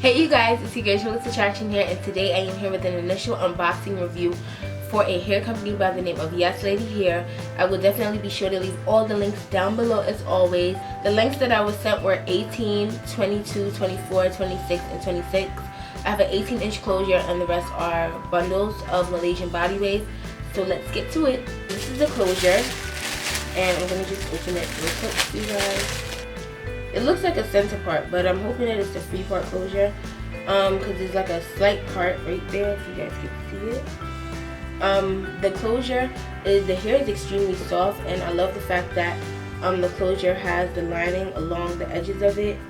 Hey you guys, it's your girl Julius Attraction here, and today I am here with an initial unboxing review for a hair company by the name of YesLady Hair. I will definitely be sure to leave all the links down below as always. The links that I was sent were 18, 22, 24, 26, and 26. I have an 18-inch closure and the rest are bundles of Malaysian body waves. So let's get to it. This is the closure, and I'm going to just open it real quick for you guys. It looks like a center part, but I'm hoping that it's the free part closure, because there's like a slight part right there if you guys can see it. The closure is, the hair is extremely soft, and I love the fact that the closure has the lining along the edges of it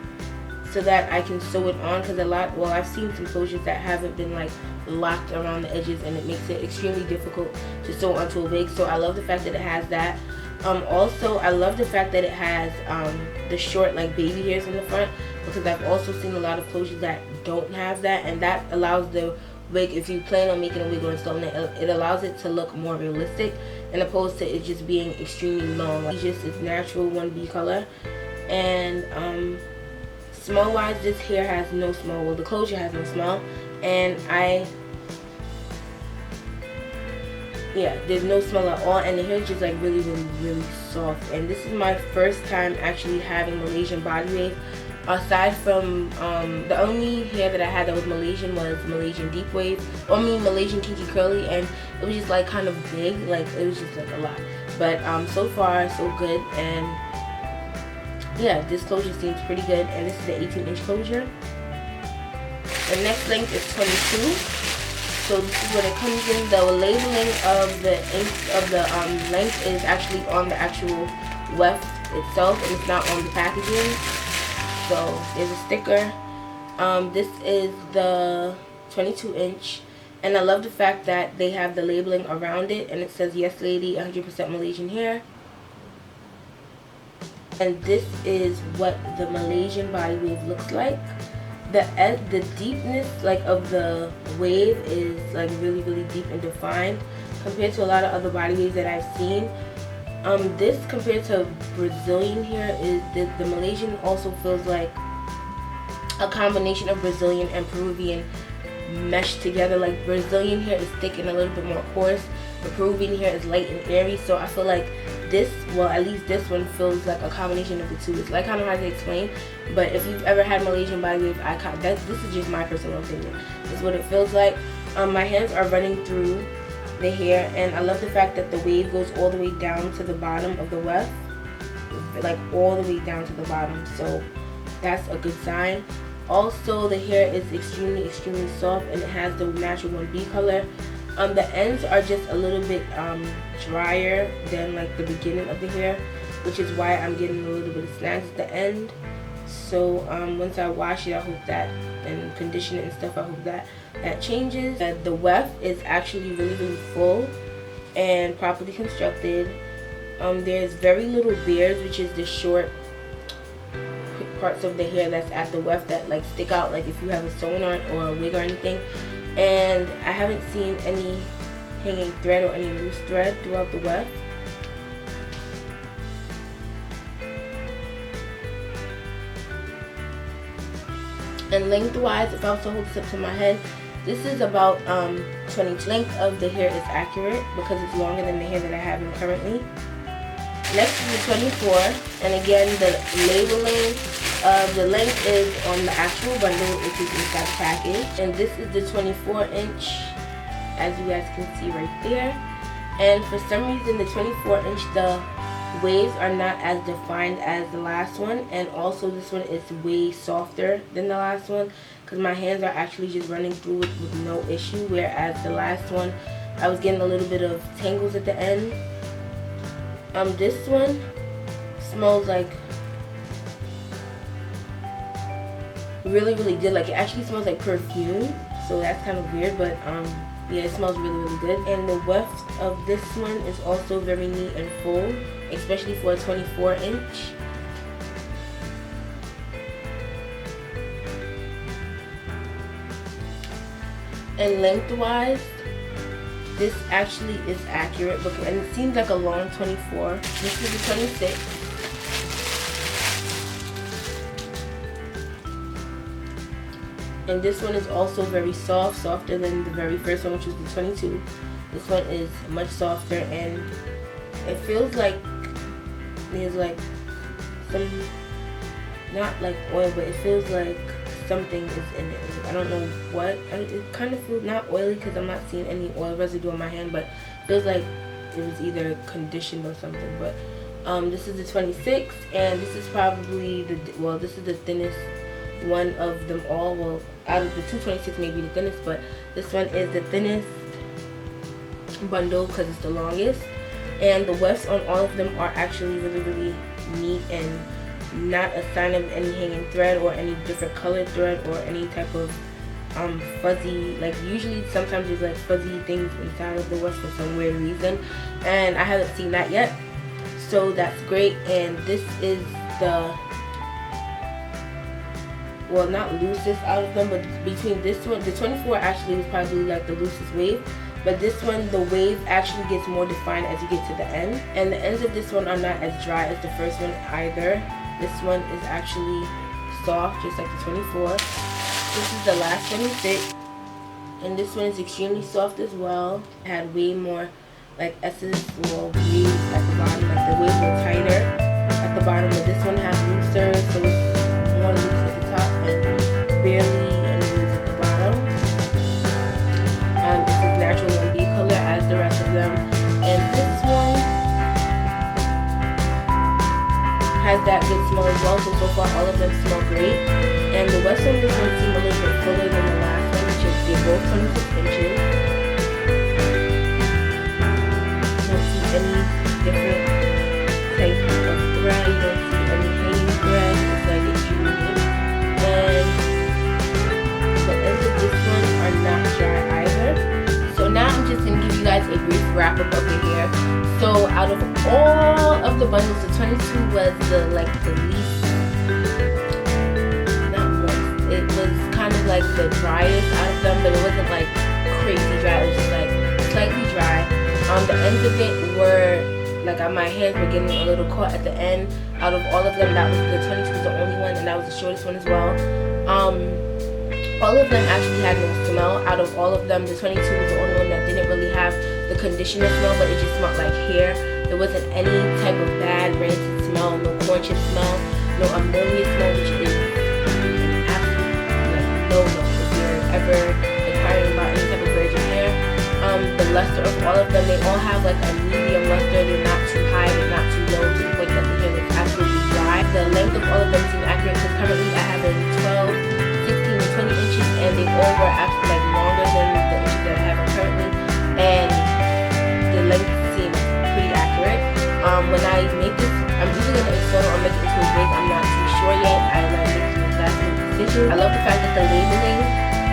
so that I can sew it on, because I've seen some closures that haven't been like locked around the edges and it makes it extremely difficult to sew onto a wig. So I love the fact that it has that. Also, I love the fact that it has the short like baby hairs in the front, because I've also seen a lot of closures that don't have that, and that allows the wig, if you plan on making a wig or installing it, it allows it to look more realistic, and opposed to it just being extremely long. Like, it's natural 1B color. And smell wise, this hair has no smell. Well, the closure has no smell, and there's no smell at all, and the hair is just like really soft. And this is my first time actually having Malaysian body wave. Aside from the only hair that I had that was Malaysian was Malaysian deep wave, Malaysian kinky curly, and it was just like kind of big, like it was just like a lot. But so far so good, and yeah, this closure seems pretty good. And this is the 18-inch closure. The next length is 22. So this is what it comes in. The labeling of the length is actually on the actual weft itself, and it's not on the packaging. So there's a sticker. This is the 22-inch, and I love the fact that they have the labeling around it, and it says YesLady 100% Malaysian hair. And this is what the Malaysian body wave looks like. The deepness like of the wave is like really deep and defined compared to a lot of other body waves that I've seen. This compared to Brazilian hair is the Malaysian also feels like a combination of Brazilian and Peruvian meshed together. Like Brazilian hair is thick and a little bit more coarse, but Peruvian hair is light and airy. So I feel like this, well, at least this one feels like a combination of the two. It's like kind of hard to explain, but if you've ever had Malaysian body wave, this is just my personal opinion. This is what it feels like. My hands are running through the hair, and I love the fact that the wave goes all the way down to the bottom of the weft, like all the way down to the bottom. So that's a good sign. Also, the hair is extremely soft, and it has the natural 1B color. The ends are just a little bit drier than like the beginning of the hair, which is why I'm getting a little bit of snags at the end. So once I wash it, I hope that, and condition it and stuff, I hope that changes. The weft is actually really full and properly constructed. There's very little beards, which is the short parts of the hair that's at the weft that like stick out, like if you have a sewn on or a wig or anything. And I haven't seen any hanging thread or any loose thread throughout the weft. And lengthwise, if I was to hold this up to my head, this is about 20. Length of the hair is accurate because it's longer than the hair that I have in currently. Next is the 24, and again the labeling of the length is on the actual bundle, which is inside the package. And this is the 24-inch, as you guys can see right there. And for some reason, the 24-inch, the waves are not as defined as the last one, and also this one is way softer than the last one, because my hands are actually just running through it with no issue, whereas the last one I was getting a little bit of tangles at the end. This one smells like really good. Like it actually smells like perfume, so that's kind of weird, but yeah, it smells really good. And the weft of this one is also very neat and full, especially for a 24-inch. And lengthwise, this actually is accurate, and it seems like a long 24. This is a 26. And this one is also very soft, softer than the very first one, which was the 22. This one is much softer, and it feels like there's like some, not like oil, but it feels like something is in it. I don't know what. It kind of feels not oily because I'm not seeing any oil residue on my hand, but it feels like it was either conditioned or something. But this is the 26, and this is probably this is the thinnest one of them all. Well, out of the 226 may be the thinnest, but this one is the thinnest bundle because it's the longest. And the wefts on all of them are actually really neat and not a sign of any hanging thread or any different colored thread or any type of fuzzy, like usually sometimes there's like fuzzy things inside of the weft for some weird reason, and I haven't seen that yet, so that's great. And this is the, well, not loosest out of them, but between this one, the 24 actually was probably like the loosest wave, but this one, the wave actually gets more defined as you get to the end, and the ends of this one are not as dry as the first one either. This one is actually soft, just like the 24. This is the last 26, and this one is extremely soft as well. It had way more like essence or waves at the bottom, like the waves were tighter at the bottom, but this one has looser, so it's more loose at the top and barely any waves at the bottom. This is natural 1B color as the rest of them, and this one has that good smell as well. So far all of them smell great, and the wefts on this one seem a little bit fuller than the last one, which is they're both 26 inches. Don't see any different type of thread. You don't see any hanging thread. It's like extremely neat. And the ends of this one are not dry either. So now I'm just gonna give you guys a brief wrap up of the hair. So out of all of the bundles, the 22 was the least, not moist. It was kind of like the driest out of them, but it wasn't like crazy dry. It was just like slightly dry. The ends of it were like, my hands were getting a little caught at the end. Out of all of them, that was the 22 was the only one, and that was the shortest one as well. All of them actually had no smell. Out of all of them, the 22 was the only one that didn't really have the conditioner smell, but it just smelled like hair. There wasn't any type of bad rancid smell, no corn chip smell, no ammonia smell, which is an absolute no. If you're ever inquiring about any type of virgin hair, the luster of all of them, they all have like a medium luster. They're not too high, they're not too low to the point that the hair looks absolutely dry. The length of all of them seem accurate because currently I have a 12, 16, and 20 inches, and they all were actually like longer than the inches that I have currently, and the length seems pretty accurate. When I make this, I'm either gonna install or make it into a wig. I'm not too sure yet. I like making this last minute decision. I love the fact that the labeling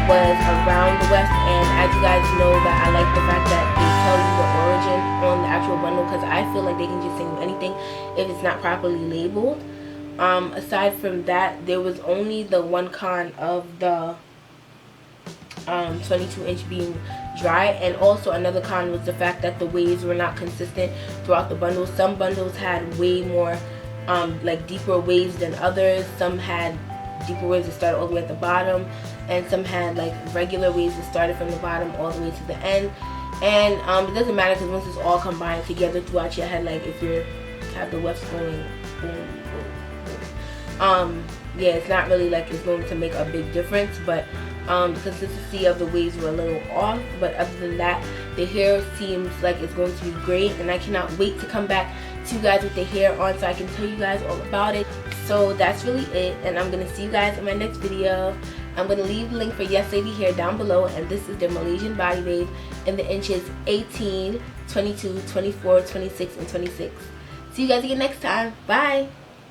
was around the weft, and as you guys know, that I like the fact that they tell you the origin on the actual bundle, because I feel like they can just send you anything if it's not properly labeled. Aside from that, there was only the one con of the 22 inch being dry, and also another con was the fact that the waves were not consistent throughout the bundle. Some bundles had way more like deeper waves than others. Some had deeper waves that started all the way at the bottom, and some had like regular waves that started from the bottom all the way to the end. And it doesn't matter because once it's all combined together throughout your head, like if you have the wefts going boom, boom, boom, yeah, it's not really like it's going to make a big difference, but the consistency of the waves were a little off. But other than that, the hair seems like it's going to be great, and I cannot wait to come back to you guys with the hair on so I can tell you guys all about it. So that's really it, and I'm gonna see you guys in my next video. I'm gonna leave the link for YesLady hair down below, and this is their Malaysian body wave in the inches 18, 22, 24, 26, and 26. See you guys again next time. Bye.